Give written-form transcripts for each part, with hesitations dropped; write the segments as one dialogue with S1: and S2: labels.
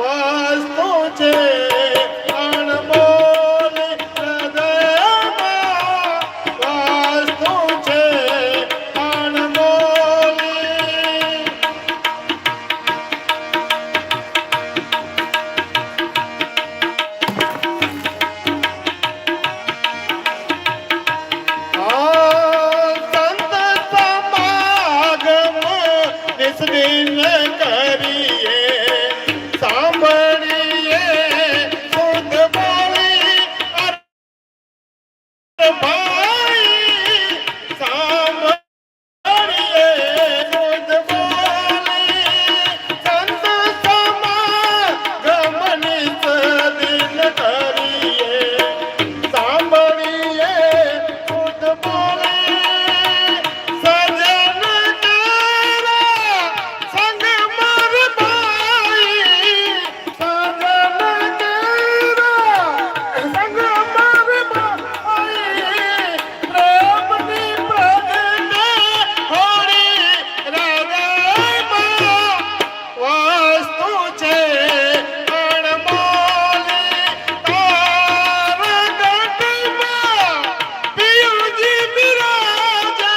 S1: વસ્તુ છે અણમોલ હૃદયમાં વસ્તુ છે અણમોલ. સંત સમાગમ નિસ્દિન કરીએ સાંભળીએ શુદ્ધ બોલી ભાઈ સાંભળીએ શુદ્ધ બોલી સંત સમાગમ નિસ્દિન કરીએ સાંભળીએ શુદ્ધ બોલી સજન તારા સંગ માર ભાઈ સજન તારા સંગ માર ભાઈ પ્રેમની પ્રગટે હોળી હૃદયમાં વસ્તુ છે અણમોલી તારા ગઢમાં પિયુજી બિરાજે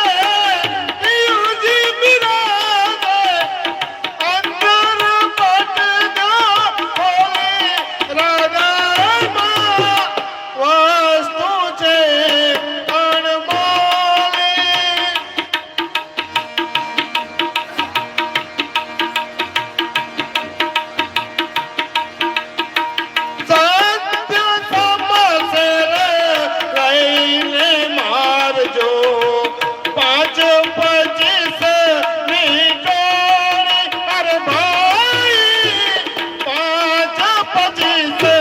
S1: પિયુજી બિરાજે અંતર પટજો હોળી હૃદયમાં વસ્તુ છે અણમોલી. સત્ય સમસર લઈને મારજો 5-25 ની ટોળી અરે ભાઈ 5-25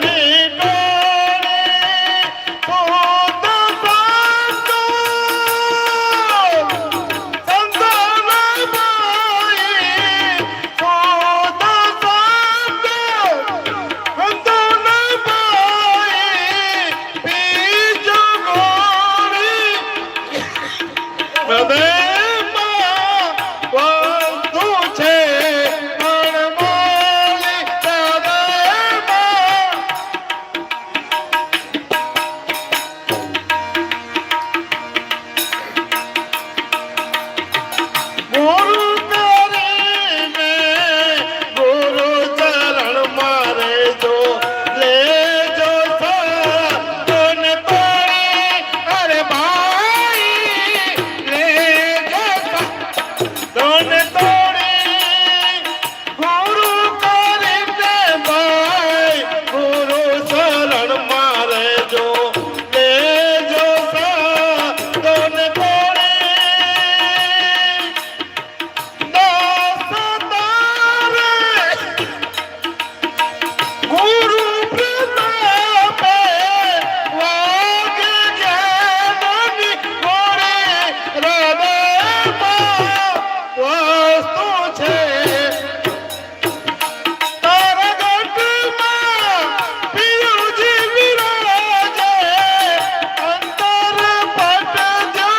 S1: ની ટોળી ખુદ સાંતો સંતાન ભાઈ ખુદ સાંતો સંતાન ભાઈ બીજો ગોળી હૃદયમાં વસ્તુ છે અણમોલી હૃદયમાં. ગુરુ કરીને ગુરુ ચરણ મારે જો લેજો સાધન તોડી અરે ભાઈ લેજો સાધન તોડી ગુરુ કરીને ભાઈ ગુરુ ચરણ મારે જો લેજો સાધન તોડી દાસ તારે ગુરુ પ્રતાપે વાગે જ્ઞાનની ગોળી હૃદયમાં વસ્તુ છે તારા ગઢમાં પિયુજી વિરાજે અંતર પટજો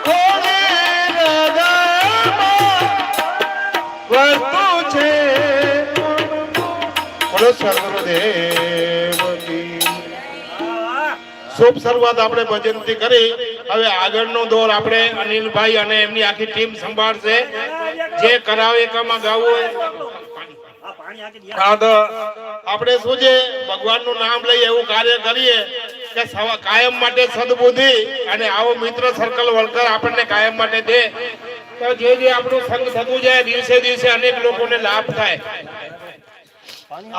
S1: હોળી હૃદયમાં વસ્તુ છે. બોલો સર્વદેવની શુભ શરૂઆત આપણે ભજનથી કરી. હવે આગળનો દોર આપણે અનિલભાઈ અને એમની આખી ટીમ સંભાળશે. જે કરાવેકામાં ગાવું હોય હા તો આપણે શું છે ભગવાનનું નામ લઈએ એવું કાર્ય કરીએ કે કાયમ માટે સદબુદ્ધિ અને આવો મિત્ર સર્કલ વર્કર આપણને કાયમ માટે દે તો જે આપણું સંગ થતું જાય દિવસે દિવસે અનેક લોકોને લાભ થાય.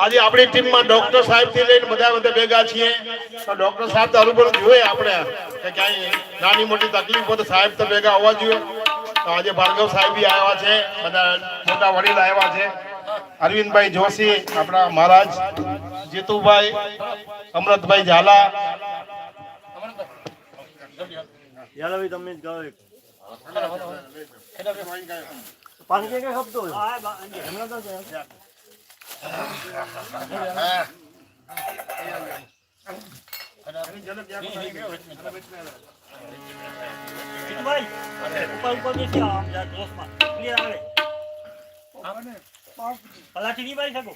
S1: આજે આપણી ટીમમાં ડોક્ટર સાહેબ થી લઈને બધા ભેગા છીએ તો ડોક્ટર સાહેબ તો અનુભવ જોઈએ આપણે કે ક્યાંય નાની મોટી તકલીફ હોય તો સાહેબ તો ભેગા હોવા જોઈએ. તો આજે ભાર્ગવ સાહેબ બી આવ્યા છે, બધા મોટા વડીલ આવ્યા છે. અરવિંદભાઈ જોશી આપણા મહારાજ, જીતુભાઈ, અમૃતભાઈ ઝાલા.
S2: તમે જ ગાઓ એક પાણી કે શબ્દો હમણાં તો પલાટી નહીં મારી શકો.